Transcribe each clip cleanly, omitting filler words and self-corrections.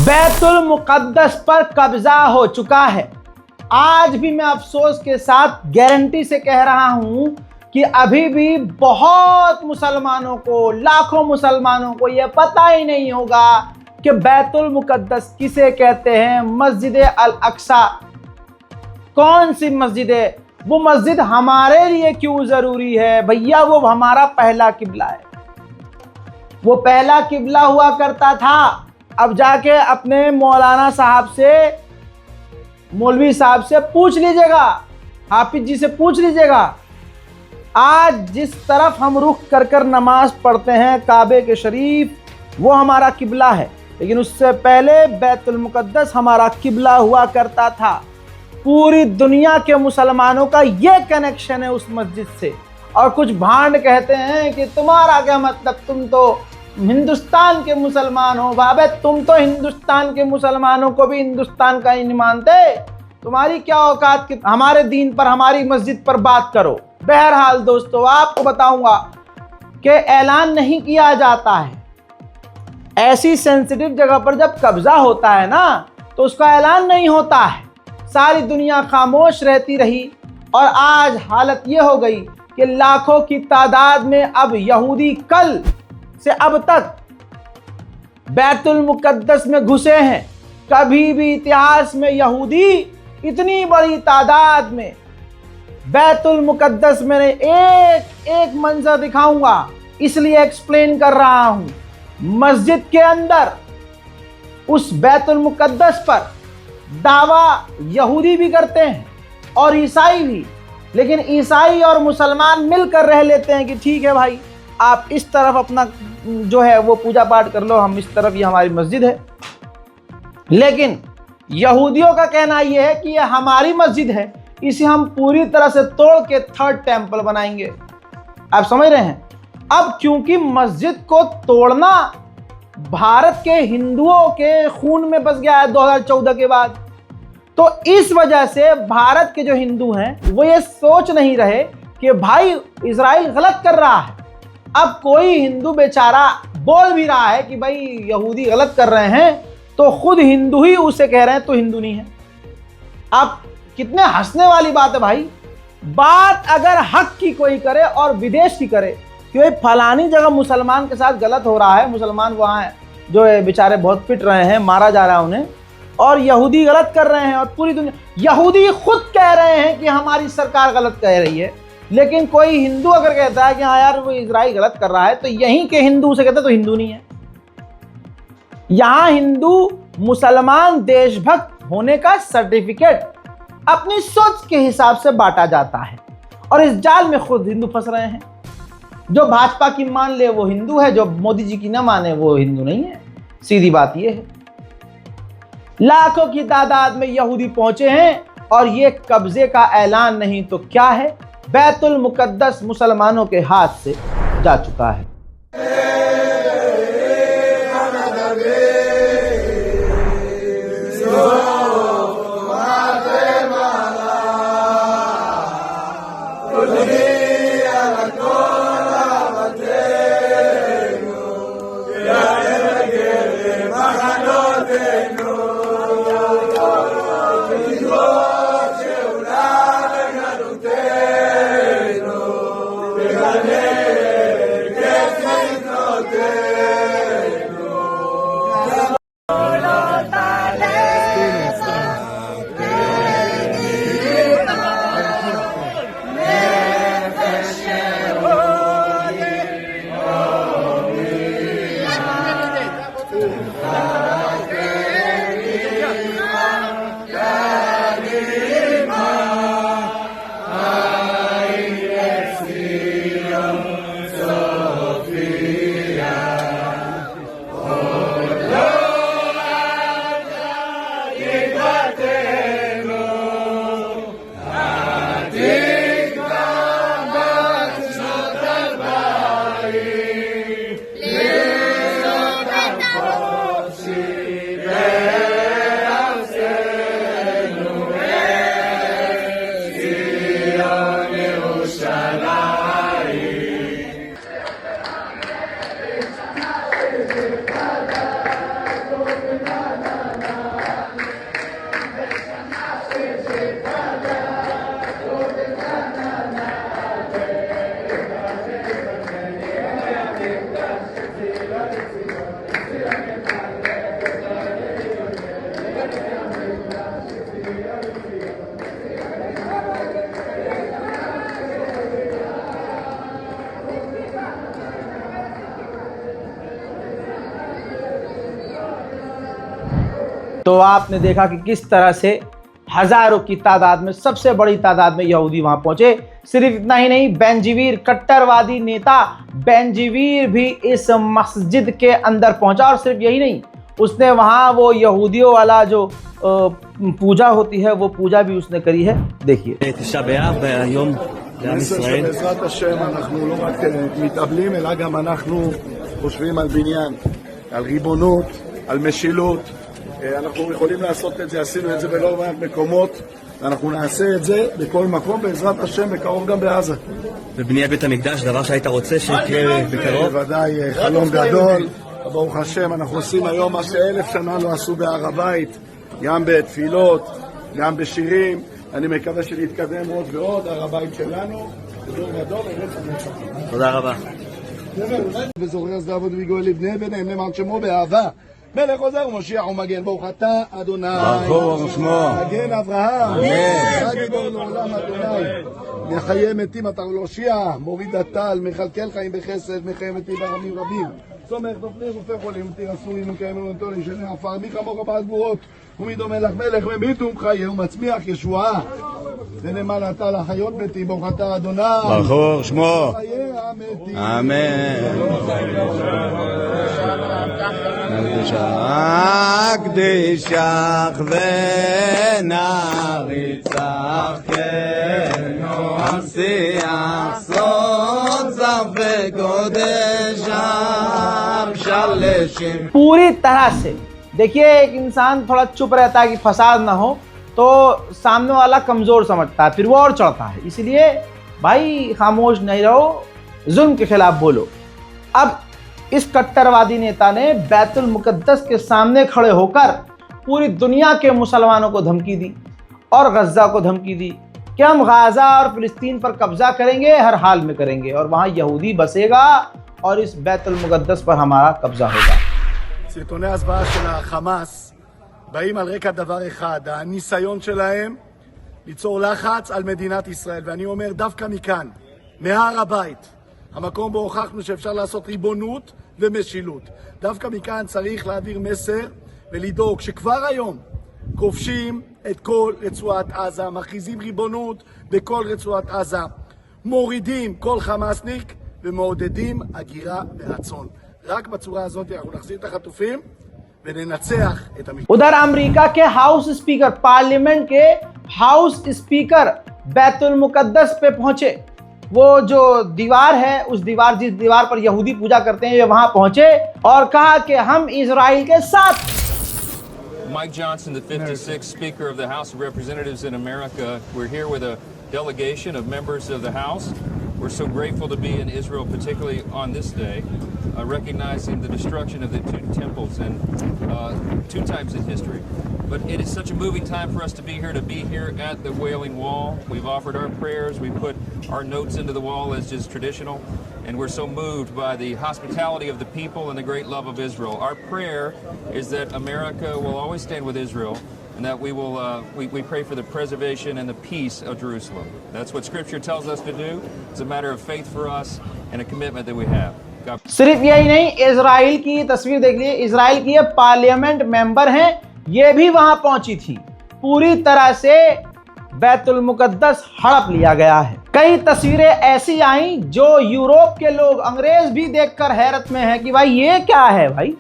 बैतुल मुकद्दस पर कब्जा हो चुका है। आज भी मैं अफसोस के साथ गारंटी से कह रहा हूं कि अभी भी बहुत मुसलमानों को, लाखों मुसलमानों को यह पता ही नहीं होगा कि बैतुल मुकद्दस किसे कहते हैं। मस्जिद अल अक्सा कौन सी मस्जिद है? वो मस्जिद हमारे लिए क्यों जरूरी है? भैया वो हमारा पहला किबला है। वो पहला किबला हुआ करता था। अब जाके अपने मौलाना साहब से, मौलवी साहब से पूछ लीजिएगा, हाफिज जी से पूछ लीजिएगा। आज जिस तरफ हम रुख कर कर नमाज पढ़ते हैं, काबे के शरीफ, वो हमारा किबला है। लेकिन उससे पहले बैतुल मुकद्दस हमारा किबला हुआ करता था। पूरी दुनिया के मुसलमानों का ये कनेक्शन है उस मस्जिद से। और कुछ भांड कहते हैं कि तुम्हारा क्या मतलब, तुम तो हिंदुस्तान के मुसलमान हो। बाबे तुम तो हिंदुस्तान के मुसलमानों को भी हिंदुस्तान का ही नहीं मानते। तुम्हारी क्या औकात कि हमारे दीन पर, हमारी मस्जिद पर बात करो। बहरहाल दोस्तों, आपको बताऊंगा कि ऐलान नहीं किया जाता है। ऐसी सेंसिटिव जगह पर जब कब्जा होता है ना, तो उसका ऐलान नहीं होता है। सारी दुनिया खामोश रहती रही और आज हालत यह हो गई कि लाखों की तादाद में अब यहूदी कल से अब तक बैतुल मुकद्दस में घुसे हैं। कभी भी इतिहास में यहूदी इतनी बड़ी तादाद में बैतुल मुकद्दस में एक एक मंजर दिखाऊंगा, इसलिए एक्सप्लेन कर रहा हूं। मस्जिद के अंदर उस बैतुल मुकद्दस पर दावा यहूदी भी करते हैं और ईसाई भी। लेकिन ईसाई और मुसलमान मिलकर रह लेते हैं कि ठीक है भाई, आप इस तरफ अपना जो है वो पूजा पाठ कर लो, हम इस तरफ, ये हमारी मस्जिद है। लेकिन यहूदियों का कहना यह है कि यह हमारी मस्जिद है, इसे हम पूरी तरह से तोड़ के थर्ड टेंपल बनाएंगे। आप समझ रहे हैं? अब क्योंकि मस्जिद को तोड़ना भारत के हिंदुओं के खून में बस गया है 2014 के बाद, तो इस वजह से भारत के जो हिंदू हैं वो ये सोच नहीं रहे कि भाई इजराइल गलत कर रहा है। अब कोई हिंदू बेचारा बोल भी रहा है कि भाई यहूदी गलत कर रहे हैं, तो खुद हिंदू ही उसे कह रहे हैं तो हिंदू नहीं है। अब कितने हंसने वाली बात है भाई। बात अगर हक की कोई करे और विदेश की करे कि भाई फलानी जगह मुसलमान के साथ गलत हो रहा है, मुसलमान वहाँ है जो है बेचारे बहुत पिट रहे हैं, मारा जा रहा है उन्हें, और यहूदी गलत कर रहे हैं, और पूरी दुनिया, यहूदी खुद कह रहे हैं कि हमारी सरकार गलत कह रही है। लेकिन कोई हिंदू अगर कहता है कि हाँ यार वो इजराइल गलत कर रहा है, तो यहीं के हिंदू से कहते तो हिंदू नहीं है। यहां हिंदू मुसलमान देशभक्त होने का सर्टिफिकेट अपनी सोच के हिसाब से बांटा जाता है, और इस जाल में खुद हिंदू फंस रहे हैं। जो भाजपा की मान ले वो हिंदू है, जो मोदी जी की ना माने वो हिंदू नहीं है। सीधी बात ये है। लाखों की तादाद में यहूदी पहुंचे हैं और ये कब्जे का ऐलान नहीं तो क्या है, बैतुल मुकद्दस मुसलमानों के हाथ से जा चुका है। तो आपने देखा कि किस तरह से हजारों की तादाद में, सबसे बड़ी तादाद में यहूदी वहां पहुंचे। सिर्फ इतना ही नहीं, बेंजीवीर कट्टरवादी नेता बेंजीवीर भी इस मस्जिद के अंदर पहुंचा। और सिर्फ यही नहीं, उसने वहां वो यहूदियों वाला जो पूजा होती है वो पूजा भी उसने करी है। देखिए, בעזרת השם אנחנו לא רק מתאבלים אלא גם אנחנו חושבים על בניין, על ריבונות, על משילות. אנחנו יכולים לעשות את זה, עשינו את זה בלא מעט מקומות, ואנחנו נעשה את זה בכל מקום בעזרת השם, בקרוב גם בעזה. ובניית בית המקדש, דבר שהיית רוצה שיקרה בקרוב? בוודאי חלום גדול. ברוך השם, אנחנו עושים היום מה ש1000 שנה לא עשו בהר הבית, גם בתפילות, גם בשירים. אני מקווה שנתקדם עוד ועוד, הר הבית שלנו, גדול גדול, תודה רבה. וזוכר שדעבוד ויגואל לבני בניהם למען שמו באהבה. מלך עוזר ומשיח ומגן, ברוך אתה אדוני. ברוך שמו. מגן אברהם. אמן. גיבור לעולם אדוני. מחיי מתים אתה ולהושיע, מוריד הטל, מכלכל חיים בחסד, מחיי מתים ברמים רבים. סומך נופלים רופא חולים, מתיר אסורים ומקיים אמונתו לשני עפר, מי כמוך בעל גבורות, ומדום מלך מלך ממית ומחיה ומצמיח ישועה. ונאמן אתה לחיות מתים, ברוך אתה אדוני. ברוך שמו. חיי המתים. אמן. הקדישך ונריצך כנועשיח סוד זף וקודש שלשים। पूरी तरह से देखिए, एक इंसान थोड़ा चुप रहता है कि फसाद ना हो, तो सामने वाला कमजोर समझता है, फिर वो और चढ़ता है। इसलिए भाई खामोश नहीं रहो, जुल्म के खिलाफ बोलो। अब इस कट्टरवादी नेता ने बैतुल मुकद्दस के सामने खड़े होकर पूरी दुनिया के मुसलमानों को धमकी दी और गज्जा को धमकी दी कि हम गाजा और फिलिस्तीन पर कब्जा करेंगे, हर हाल में करेंगे, और वहां यहूदी बसेगा और इस बैतुल मुकद्दस पर हमारा कब्जा होगा। סרטוני ההסברה של החמאס באים על רקע דבר אחד, הניסיון שלהם ליצור לחץ על מדינת ישראל. ואני אומר דווקא מכאן, מהר הבית, המקום בו הוכחנו שאפשר לעשות ריבונות ומשילות, דווקא מכאן צריך להעביר מסר ולדאוג שכבר היום כובשים את כל רצועת עזה, מכריזים ריבונות בכל רצועת עזה, מורידים כל חמאסניק ומעודדים הגירה ברצון. רק בצורה הזאת אנחנו נחזיר את החטופים וננצח את המשפט. उधर अमेरिका के हाउस स्पीकर, पार्लियामेंट के हाउस स्पीकर बैतुल मुकद्दस पे पहुंचे। वो जो दीवार है, उस दीवार, जिस दीवार पर यहूदी पूजा करते हैं, वे वहां पहुंचे और कहा कि हम इजराइल के साथ। Mike Johnson, the 56th Speaker of the House of Representatives in America. We're here with a delegation of members of the House. We're so grateful to be in Israel, particularly on this day, recognizing the destruction of the two temples and two times in history. But it is such a moving time for us to be here at the Wailing Wall. We've offered our prayers, we put our notes into the wall as just traditional, and we're so moved by the hospitality of the people and the great love of Israel. Our prayer is that America will always stand with Israel, and that we will we pray for the preservation and the peace of Jerusalem. That's what Scripture tells us to do. It's a matter of faith for us and a commitment that we have. सिर्फ यही नहीं, Israel की तस्वीर देख लीजिए, Israel की ये parliament member हैं, ये भी वहां पहुंची थी। पूरी तरह से बैतुल मुकद्दस हड़प लिया गया है। कई तस्वीरें ऐसी आई जो यूरोप के लोग, अंग्रेज भी देखकर हैरत में हैं कि भाई ये क्या है। भाई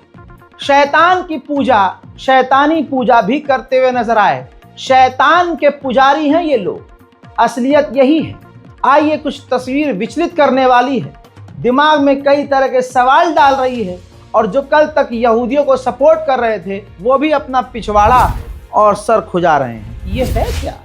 शैतान की पूजा, शैतानी पूजा भी करते हुए नजर आए। शैतान के पुजारी हैं ये लोग, असलियत यही है। आइए, कुछ तस्वीर विचलित करने वाली है, दिमाग में कई तरह के सवाल डाल रही है, और जो कल तक यहूदियों को सपोर्ट कर रहे थे वो भी अपना पिछवाड़ा और सर खुजा रहे हैं। ये है क्या?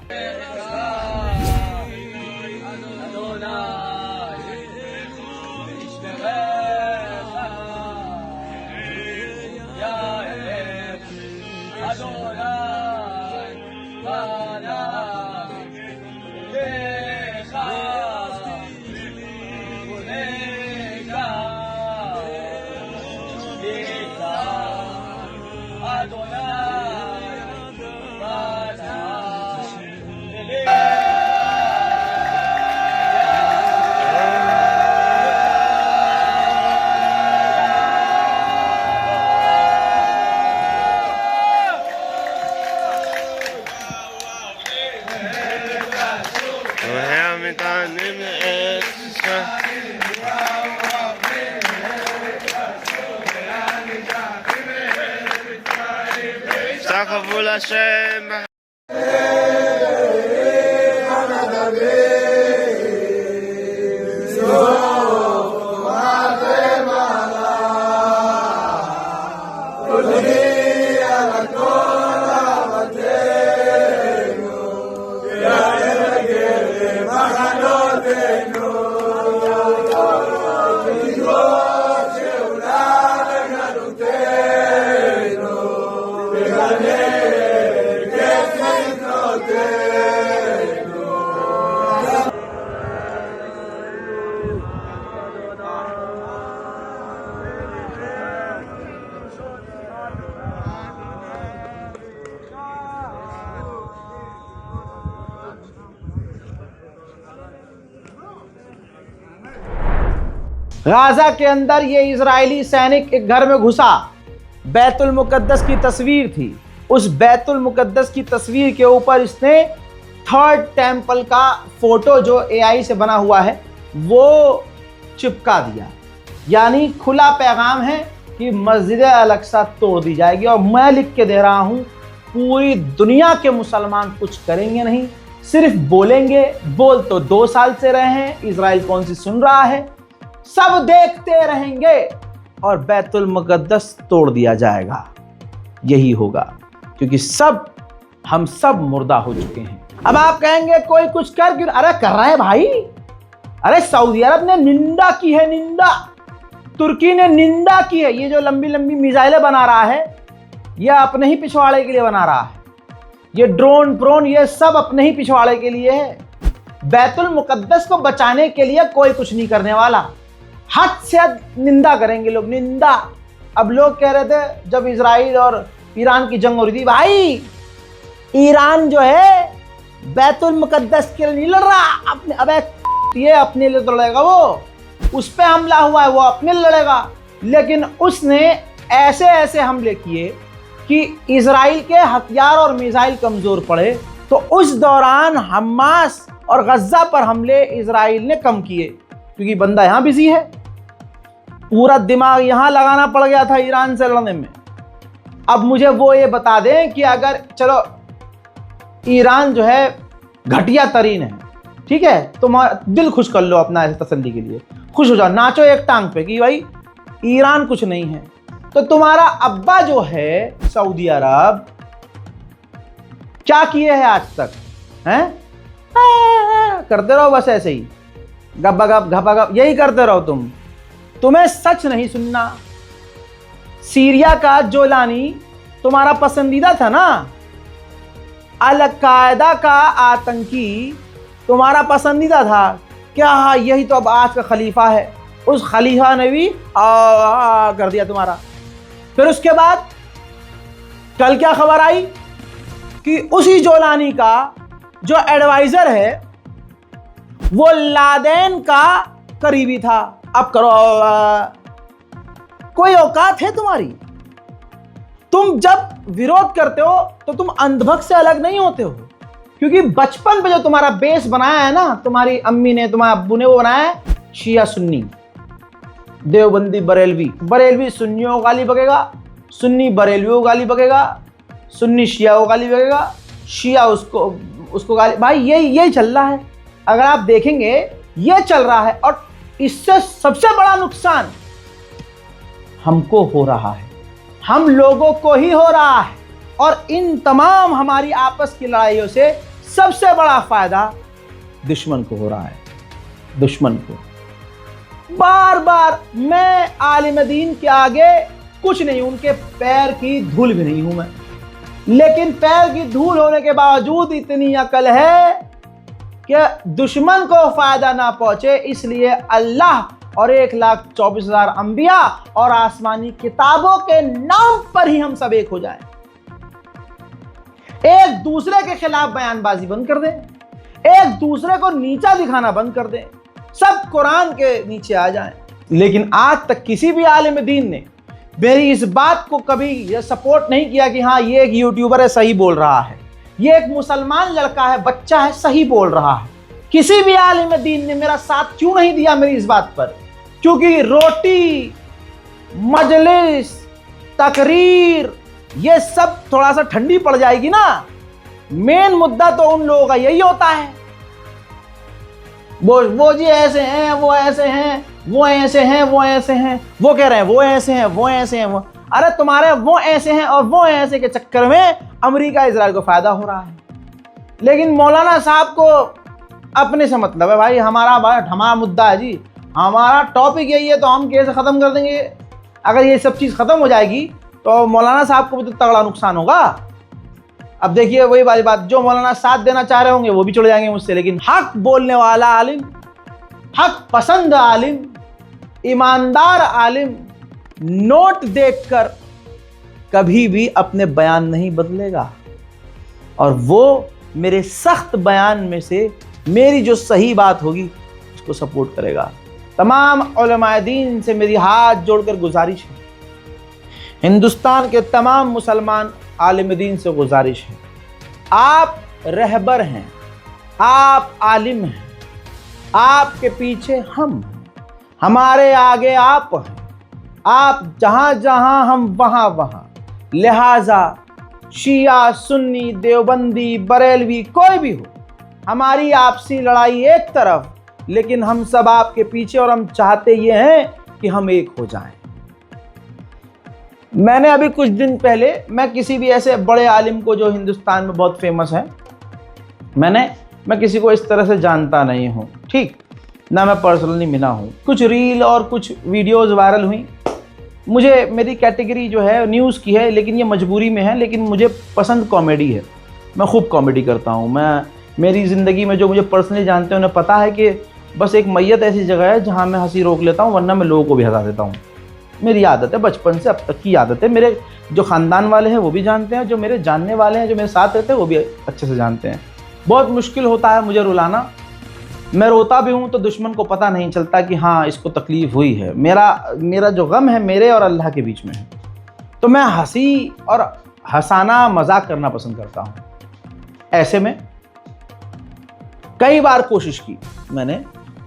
חבול השם. गाजा के अंदर ये इजरायली सैनिक एक घर में घुसा, बैतुल मुकद्दस की तस्वीर थी। उस बैतुल मुकद्दस की तस्वीर के ऊपर इसने थर्ड टेम्पल का फोटो जो एआई से बना हुआ है वो चिपका दिया। यानी खुला पैगाम है कि मस्जिद अल-अक्सा तोड़ दी जाएगी। और मैं लिख के दे रहा हूं, पूरी दुनिया के मुसलमान कुछ करेंगे नहीं, सिर्फ बोलेंगे। बोल तो 2 साल से रहे हैं, इजराइल कौन सी सुन रहा है, सब देखते रहेंगे और बैतुल मुकद्दस तोड़ दिया जाएगा। यही होगा, क्योंकि हम सब मुर्दा हो चुके हैं। अब आप कहेंगे कोई कुछ कर क्यों? अरे कर रहा है भाई। अरे सऊदी अरब ने निंदा की है, निंदा। तुर्की ने निंदा की है। ये जो लंबी लंबी मिसाइलें बना रहा है ये अपने ही पिछवाड़े के लिए बना रहा है। ये ड्रोन ये सब अपने ही पिछवाड़े के लिए है। बैतुल मुकद्दस को बचाने के लिए कोई कुछ नहीं करने वाला। हद से हद निंदा करेंगे लोग, निंदा। अब लोग कह रहे थे जब इजराइल और ईरान की जंग हो रही थी, भाई ईरान जो है बैतुल मुकद्दस के लिए नहीं लड़ रहा, अपने अबे ये अपने लिए तो लड़ेगा, वो उस पे हमला हुआ है वो अपने लिए लड़ेगा। लेकिन उसने ऐसे ऐसे हमले किए कि इजराइल के हथियार और मिसाइल कमजोर पड़े। तो उस दौरान हमास और गज्जा पर हमले इजराइल ने कम किए, क्योंकि बंदा यहां बिजी है। पूरा दिमाग यहां लगाना पड़ गया था ईरान से लड़ने में। अब मुझे वो ये बता दें कि अगर चलो ईरान जो है घटिया तरीन है, ठीक है, तुम्हारा दिल खुश कर लो अपना ऐसे तसल्ली के लिए, खुश हो जाओ, नाचो एक टांग पे कि भाई ईरान कुछ नहीं है। तो तुम्हारा अब्बा जो है सऊदी अरब क्या किए है आज तक? हैं करते रहो बस ऐसे ही, गप्पा गप घपा गप, यही करते रहो तुम्हें सच नहीं सुनना। सीरिया का जोलानी तुम्हारा पसंदीदा था ना, अल-कायदा का आतंकी तुम्हारा पसंदीदा था क्या? यही तो अब आज का खलीफा है। उस खलीफा ने भी कर दिया तुम्हारा। फिर उसके बाद कल क्या खबर आई कि उसी जोलानी का जो एडवाइजर है वो लादेन का करीबी था। अब करो, कोई औकात है तुम्हारी? तुम जब विरोध करते हो तो तुम अंधभक्त से अलग नहीं होते हो, क्योंकि बचपन पे जो तुम्हारा बेस बनाया है ना, तुम्हारी अम्मी ने तुम्हारे अब्बू ने, वो बनाया है शिया सुन्नी, देवबंदी बरेलवी सुन्नियों को गाली बकेगा, सुन्नी बरेलवियों को गाली बकेगा, सुन्नी शिया को गाली बकेगा, शिया उसको गाली। भाई यही चल रहा है। अगर आप देखेंगे ये चल रहा है, और इससे सबसे बड़ा नुकसान हमको हो रहा है, हम लोगों को ही हो रहा है। और इन तमाम हमारी आपस की लड़ाइयों से सबसे बड़ा फायदा दुश्मन को हो रहा है। दुश्मन को बार बार, मैं आलिम दीन के आगे कुछ नहीं, उनके पैर की धूल भी नहीं हूं मैं, लेकिन पैर की धूल होने के बावजूद इतनी अकल है कि दुश्मन को फायदा ना पहुंचे, इसलिए अल्लाह और 1,24,000 अंबिया और आसमानी किताबों के नाम पर ही हम सब एक हो जाएं। एक दूसरे के खिलाफ बयानबाजी बंद कर दें, एक दूसरे को नीचा दिखाना बंद कर दें, सब कुरान के नीचे आ जाएं। लेकिन आज तक किसी भी आलिम दीन ने मेरी इस बात को कभी ये सपोर्ट नहीं किया कि हाँ ये एक यूट्यूबर है सही बोल रहा है, ये एक मुसलमान लड़का है बच्चा है सही बोल रहा है। किसी भी आलिम दीन ने मेरा साथ क्यों नहीं दिया मेरी इस बात पर? क्योंकि रोटी, मजलिस, तकरीर, ये सब थोड़ा सा ठंडी पड़ जाएगी ना, मेन मुद्दा तो उन लोगों का यही होता है, वो जी ऐसे हैं, वो ऐसे हैं, वो ऐसे हैं, वो ऐसे हैं, वो कह रहे हैं वो ऐसे हैं, वो ऐसे हैं, वो अरे तुम्हारे वो ऐसे हैं और वो ऐसे के चक्कर में अमेरिका इजराइल को फायदा हो रहा है। लेकिन मौलाना साहब को अपने से मतलब है भाई, हमारा मुद्दा है जी, हमारा टॉपिक यही है तो हम कैसे ख़त्म कर देंगे। अगर ये सब चीज़ ख़त्म हो जाएगी तो मौलाना साहब को भी तो तगड़ा नुकसान होगा। अब देखिए वही वाली बात, जो मौलाना साथ देना चाह रहे होंगे वो भी चले जाएंगे मुझसे, लेकिन हक बोलने वाला आलिम, हक पसंद आलिम, ईमानदार आलिम नोट देखकर कभी भी अपने बयान नहीं बदलेगा, और वो मेरे सख्त बयान में से मेरी जो सही बात होगी उसको सपोर्ट करेगा। तमाम उलमाए दीन से मेरी हाथ जोड़कर गुजारिश है, हिंदुस्तान के तमाम मुसलमान आलिम दीन से गुजारिश है, आप रहबर हैं, आप आलिम हैं, आपके पीछे हम हैं, हमारे आगे आप हैं, आप जहाँ जहाँ हम वहाँ वहाँ, लिहाजा शिया सुन्नी देवबंदी बरेलवी कोई भी हो, हमारी आपसी लड़ाई एक तरफ, लेकिन हम सब आपके पीछे, और हम चाहते ये हैं कि हम एक हो जाएं। मैंने अभी कुछ दिन पहले, मैं किसी भी ऐसे बड़े आलिम को जो हिंदुस्तान में बहुत फेमस है, मैं किसी को इस तरह से जानता नहीं हूँ, ठीक ना, मैं पर्सनली मिला हूँ, कुछ रील और कुछ वीडियोस वायरल हुई। मुझे, मेरी कैटेगरी जो है न्यूज़ की है, लेकिन ये मजबूरी में है, लेकिन मुझे पसंद कॉमेडी है, मैं खूब कॉमेडी करता हूँ। मेरी ज़िंदगी में जो मुझे पर्सनली जानते हैं उन्हें पता है कि बस एक मैयत ऐसी जगह है जहाँ मैं हंसी रोक लेता हूँ, वरना मैं लोगों को भी हंसा देता हूँ। मेरी आदत है, बचपन से अब तक की आदत है। मेरे जो ख़ानदान वाले हैं वो भी जानते हैं, जो मेरे जानने वाले हैं, जो मेरे साथ रहते हैं वो भी अच्छे से जानते हैं। बहुत मुश्किल होता है मुझे रुलाना, मैं रोता भी हूँ तो दुश्मन को पता नहीं चलता कि हाँ इसको तकलीफ़ हुई है। मेरा जो गम है मेरे और अल्लाह के बीच में है, तो मैं हंसी और हंसाना मजाक करना पसंद करता हूँ। ऐसे में कई बार कोशिश की मैंने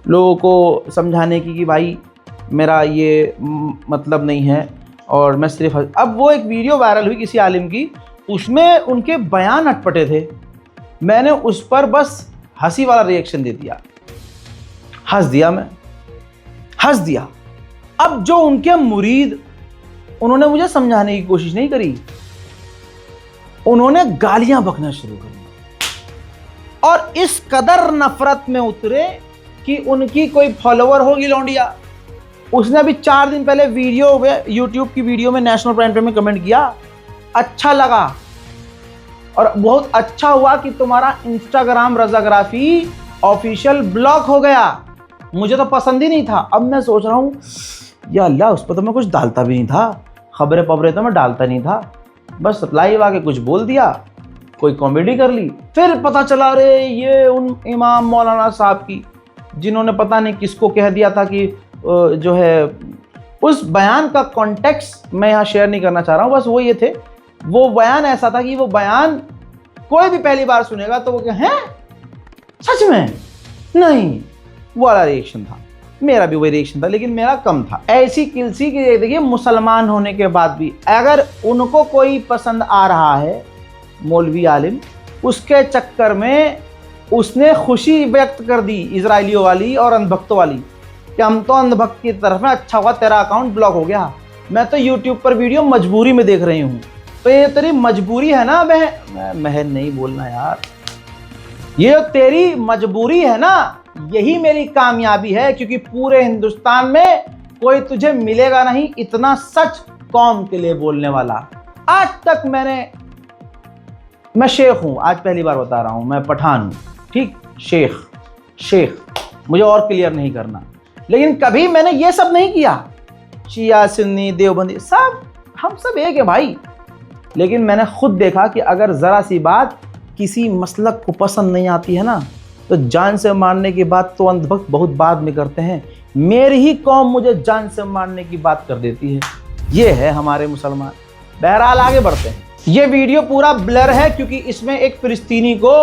लोगों को समझाने की कि भाई मेरा ये मतलब नहीं है, और मैं सिर्फ अब वो एक वीडियो वायरल हुई किसी आलिम की, उसमें उनके बयान अटपटे थे, मैंने उस पर बस हंसी वाला रिएक्शन दे दिया, हंस दिया। अब जो उनके मुरीद, उन्होंने मुझे समझाने की कोशिश नहीं करी, उन्होंने गालियां बकना शुरू कर दी, और इस कदर नफरत में उतरे कि उनकी कोई फॉलोवर होगी लौंडिया, उसने अभी 4 दिन पहले वीडियो में, यूट्यूब की वीडियो में नेशनल प्राइम टाइम में कमेंट किया, अच्छा लगा और बहुत अच्छा हुआ कि तुम्हारा इंस्टाग्राम रजाग्राफी ऑफिशियल ब्लॉक हो गया, मुझे तो पसंद ही नहीं था। अब मैं सोच रहा हूँ या अल्लाह, उस पर तो मैं कुछ डालता भी नहीं था, खबरें पबरें तो मैं डालता नहीं था, बस लाइव आके कुछ बोल दिया, कोई कॉमेडी कर ली। फिर पता चला रे ये उन इमाम मौलाना साहब की, जिन्होंने पता नहीं किसको कह दिया था कि जो है, उस बयान का कॉन्टेक्स्ट मैं यहाँ शेयर नहीं करना चाह रहा हूँ, बस वो ये थे, वो बयान ऐसा था कि वो बयान कोई भी पहली बार सुनेगा तो वो कहे हैं सच में नहीं, वो वाला रिएक्शन था। मेरा भी वही रिएक्शन था, लेकिन मेरा कम था। ऐसी किलसी की देखिए, मुसलमान होने के बाद भी अगर उनको कोई पसंद आ रहा है मौलवी आलिम, उसके चक्कर में उसने खुशी व्यक्त कर दी इजराइलियों वाली और अंधभक्तों वाली कि हम तो अंधभक्त की तरफ में, अच्छा हुआ तेरा अकाउंट ब्लॉक हो गया, मैं तो यूट्यूब पर वीडियो मजबूरी में देख रही हूँ। तो ये तेरी मजबूरी है ना, महन नहीं बोलना यार, ये तेरी मजबूरी है ना, यही मेरी कामयाबी है, क्योंकि पूरे हिंदुस्तान में कोई तुझे मिलेगा नहीं इतना सच कौम के लिए बोलने वाला। आज तक मैं शेख हूं, आज पहली बार बता रहा हूं, मैं पठान हूं, ठीक, शेख, मुझे और क्लियर नहीं करना, लेकिन कभी मैंने ये सब नहीं किया। शिया सुन्नी देवबंदी सब, हम सब एक है भाई। लेकिन मैंने खुद देखा कि अगर ज़रा सी बात किसी मसलक को पसंद नहीं आती है ना, तो जान से मारने की बात तो अंधभक्त बहुत बाद में करते हैं। मेरी ही कौम मुझे जान से मारने की बात कर देती है, ये है हमारे मुसलमान। बहरहाल आगे बढ़ते हैं। ये वीडियो पूरा ब्लर है क्योंकि इसमें एक फिलिस्तीनी को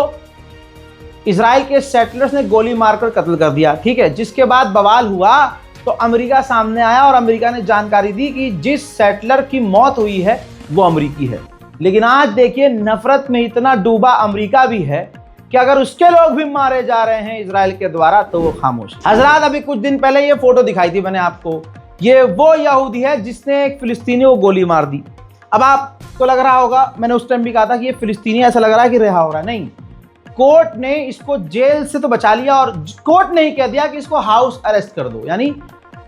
इजराइल के सेटलर्स ने गोली मारकर कत्ल कर दिया, ठीक है। जिसके बाद बवाल हुआ तो अमेरिका सामने आया और अमेरिका ने जानकारी दी कि जिस सेटलर की मौत हुई है वो अमेरिकी है। लेकिन आज देखिए नफरत में इतना डूबा अमेरिका भी है कि अगर उसके लोग भी मारे जा रहे हैं इजराइल के द्वारा तो वो खामोश। हजरात, अभी कुछ दिन पहले ये फोटो दिखाई थी मैंने आपको, ये वो यहूदी है जिसने एक फिलिस्तीनी को गोली मार दी। अब आपको लग रहा होगा, मैंने उस टाइम भी कहा था कि ये फिलिस्तीनी ऐसा लग रहा है कि रिहा हो रहा है, नहीं, कोर्ट ने इसको जेल से तो बचा लिया और कोर्ट ने ही कह दिया कि इसको हाउस अरेस्ट कर दो, यानी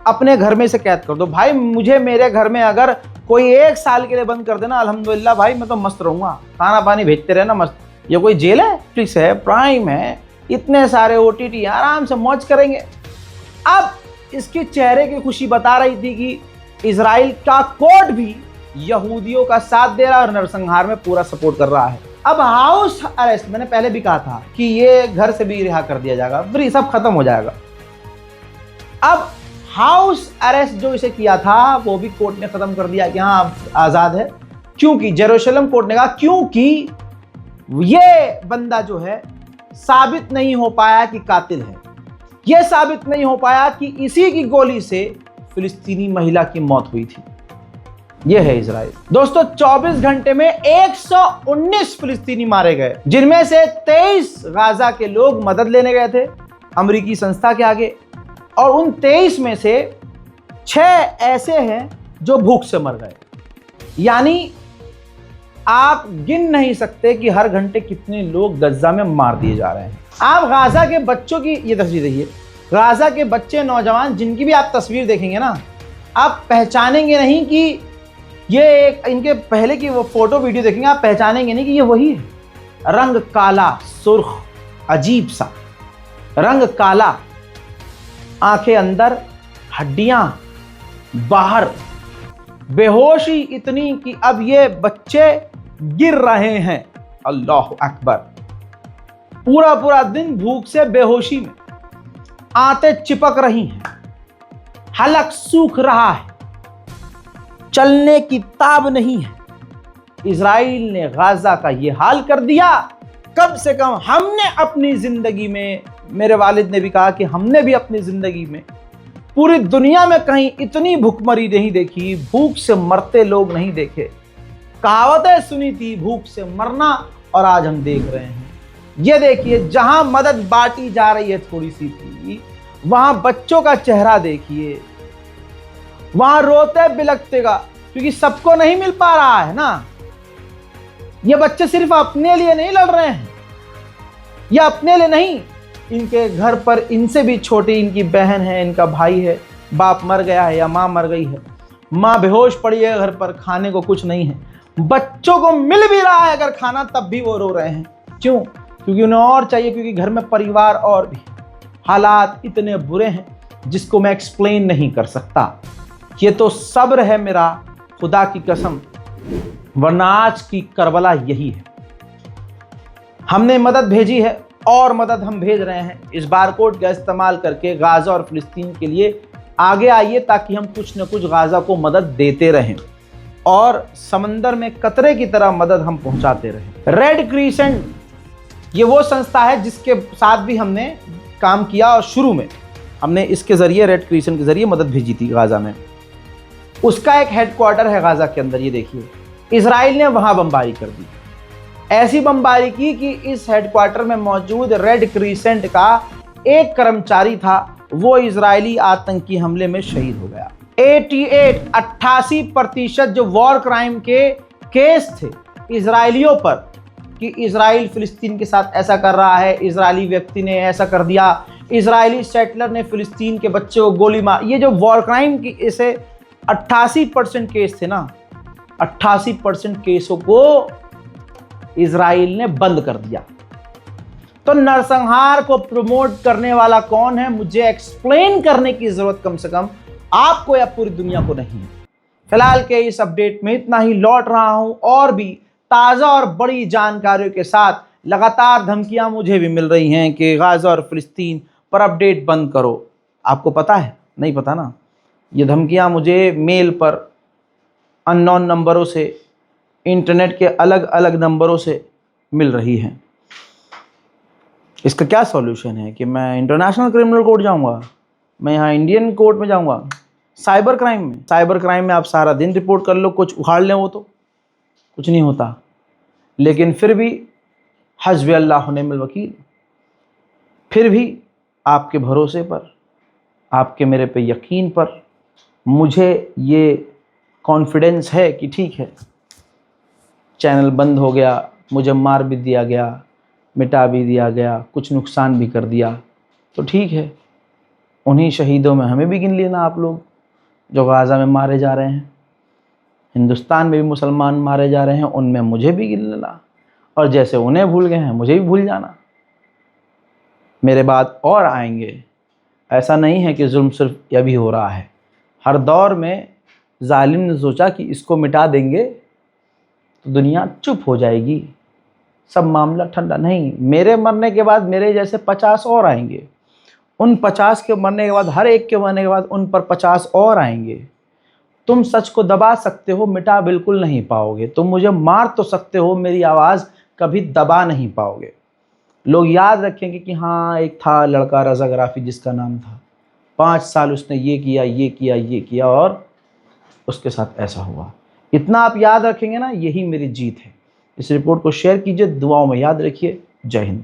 अपने घर में से कैद कर दो। भाई मुझे मेरे घर में अगर कोई 1 साल के लिए बंद कर देना, अल्हम्दुलिल्लाह भाई मैं तो मस्त रहूंगा, खाना पानी भेजते रहना मस्त। ये कोई जेल है? नेटफ्लिक्स है, प्राइम है, इतने सारे OTT, आराम से मौज करेंगे। अब इसके चेहरे की खुशी बता रही थी कि इजराइल का कोर्ट भी यहूदियों का साथ दे रहा है और नरसंहार में पूरा सपोर्ट कर रहा है। अब हाउस अरेस्ट, मैंने पहले भी कहा था कि ये घर से भी रिहा कर दिया जाएगा, फिर सब खत्म हो जाएगा। अब हाउस अरेस्ट जो इसे किया था वो भी कोर्ट ने खत्म कर दिया कि हाँ अब आजाद है, क्योंकि जेरूशलम कोर्ट ने कहा क्योंकि ये बंदा जो है साबित नहीं हो पाया कि कातिल है, यह साबित नहीं हो पाया कि इसी की गोली से फिलिस्तीनी महिला की मौत हुई थी। यह है इजराइल। दोस्तों 24 घंटे में 119 फिलिस्तीनी मारे गए, जिनमें से 23 गाजा के लोग मदद लेने गए थे अमेरिकी संस्था के आगे, और उन 23 में से 6 ऐसे हैं जो भूख से मर गए। यानी आप गिन नहीं सकते कि हर घंटे कितने लोग गजा में मार दिए जा रहे हैं। आप गाजा के बच्चों की ये तस्वीर देखिए, गाजा के बच्चे नौजवान जिनकी भी आप तस्वीर देखेंगे ना, आप पहचानेंगे नहीं कि ये एक, इनके पहले की वो फोटो वीडियो देखेंगे आप पहचानेंगे नहीं कि ये वही है। रंग काला सुर्ख, अजीब सा रंग काला, आंखें अंदर, हड्डियां बाहर, बेहोशी इतनी कि अब ये बच्चे गिर रहे हैं। अल्लाह अकबर। पूरा पूरा दिन भूख से बेहोशी में, आंतें चिपक रही हैं, हलक सूख रहा है, चलने की ताब नहीं है। इजराइल ने गाजा का ये हाल कर दिया। कम से कम हमने अपनी जिंदगी में, मेरे वालिद ने भी कहा कि हमने भी अपनी जिंदगी में पूरी दुनिया में कहीं इतनी भूखमरी नहीं देखी, भूख से मरते लोग नहीं देखे। कहावतें सुनी थी भूख से मरना, और आज हम देख रहे हैं। ये देखिए जहां मदद बांटी जा रही है थोड़ी सी थी, वहां बच्चों का चेहरा देखिए, वहां रोते बिलखतेगा, क्योंकि सबको नहीं मिल पा रहा है ना। ये बच्चे सिर्फ अपने लिए नहीं लड़ रहे हैं, ये अपने लिए नहीं, इनके घर पर इनसे भी छोटी इनकी बहन है, इनका भाई है, बाप मर गया है या माँ मर गई है, माँ बेहोश पड़ी है घर पर, खाने को कुछ नहीं है, बच्चों को मिल भी रहा है अगर खाना तब भी वो रो रहे हैं। क्यों? क्योंकि उन्हें और चाहिए, क्योंकि घर में परिवार और भी हालात इतने बुरे हैं जिसको मैं एक्सप्लेन नहीं कर सकता। ये तो सब्र है मेरा, खुदा की कसम, वरना आज की करबला यही है। हमने मदद भेजी है और मदद हम भेज रहे हैं। इस बारकोड का इस्तेमाल करके गाजा और फिलिस्तीन के लिए आगे आइए, ताकि हम कुछ न कुछ गाजा को मदद देते रहें और समंदर में कतरे की तरह मदद हम पहुंचाते रहें। रेड क्रिसेंट ये वो संस्था है जिसके साथ भी हमने काम किया, और शुरू में हमने इसके जरिए, रेड क्रिसेंट के जरिए मदद भेजी थी गाजा में। उसका एक हेडक्वार्टर है गाजा के अंदर। ये देखिए इजराइल ने वहां बमबारी कर दी, ऐसी बमबारी की कि इस हेडक्वार्टर में मौजूद रेड क्रिसेंट का एक कर्मचारी था, वो इजरायली आतंकी हमले में शहीद हो गया। 88% जो वॉर क्राइम के केस थे इजरायलियों पर, कि इजराइल फिलिस्तीन के साथ ऐसा कर रहा है, इजरायली व्यक्ति ने ऐसा कर दिया, इजरायली सेटलर ने फिलिस्तीन के बच्चे को गोली मार, ये जो वॉर क्राइम की इसे 88% केस थे ना, 88% केसों को इजराइल ने बंद कर दिया। तो नरसंहार को प्रमोट करने वाला कौन है, मुझे एक्सप्लेन करने की जरूरत कम से कम आपको या पूरी दुनिया को नहीं है। फिलहाल के इस अपडेट में इतना ही। लौट रहा हूं और भी ताज़ा और बड़ी जानकारियों के साथ। लगातार धमकियां मुझे भी मिल रही हैं कि गाजा और फिलिस्तीन पर अपडेट बंद करो। आपको पता है? नहीं पता ना। ये धमकियां मुझे मेल पर, अननोन नंबरों से, इंटरनेट के अलग अलग नंबरों से मिल रही हैं। इसका क्या सॉल्यूशन है कि मैं इंटरनेशनल क्रिमिनल कोर्ट जाऊंगा, मैं यहाँ इंडियन कोर्ट में जाऊंगा, साइबर क्राइम में आप सारा दिन रिपोर्ट कर लो, कुछ उखाड़ लें वो तो। कुछ नहीं होता। लेकिन फिर भी हस्बी अल्लाह व निअमल वकील, फिर भी आपके भरोसे पर, आपके मेरे पे यकीन पर मुझे ये कॉन्फिडेंस है कि ठीक है, चैनल बंद हो गया, मुझे मार भी दिया गया, मिटा भी दिया गया, कुछ नुकसान भी कर दिया, तो ठीक है, उन्हीं शहीदों में हमें भी गिन लेना आप लोग जो गाज़ा में मारे जा रहे हैं। हिंदुस्तान में भी मुसलमान मारे जा रहे हैं, उनमें मुझे भी गिन लेना, और जैसे उन्हें भूल गए हैं मुझे भी भूल जाना। मेरे बाद और आएंगे। ऐसा नहीं है कि जुल्म सिर्फ अभी हो रहा है, हर दौर में जालिम ने सोचा कि इसको मिटा देंगे तो दुनिया चुप हो जाएगी, सब मामला ठंडा। नहीं, मेरे मरने के बाद मेरे जैसे 50 और आएंगे, उन 50 के मरने के बाद, हर एक के मरने के बाद उन पर 50 और आएंगे। तुम सच को दबा सकते हो, मिटा बिल्कुल नहीं पाओगे। तुम मुझे मार तो सकते हो, मेरी आवाज़ कभी दबा नहीं पाओगे। लोग याद रखेंगे कि हाँ, एक था लड़का रज़ा गराफी जिसका नाम था, 5 साल उसने ये किया, ये किया, ये किया, और उसके साथ ऐसा हुआ। इतना आप याद रखेंगे ना, यही मेरी जीत है। इस रिपोर्ट को शेयर कीजिए, दुआओं में याद रखिए। जय हिंद।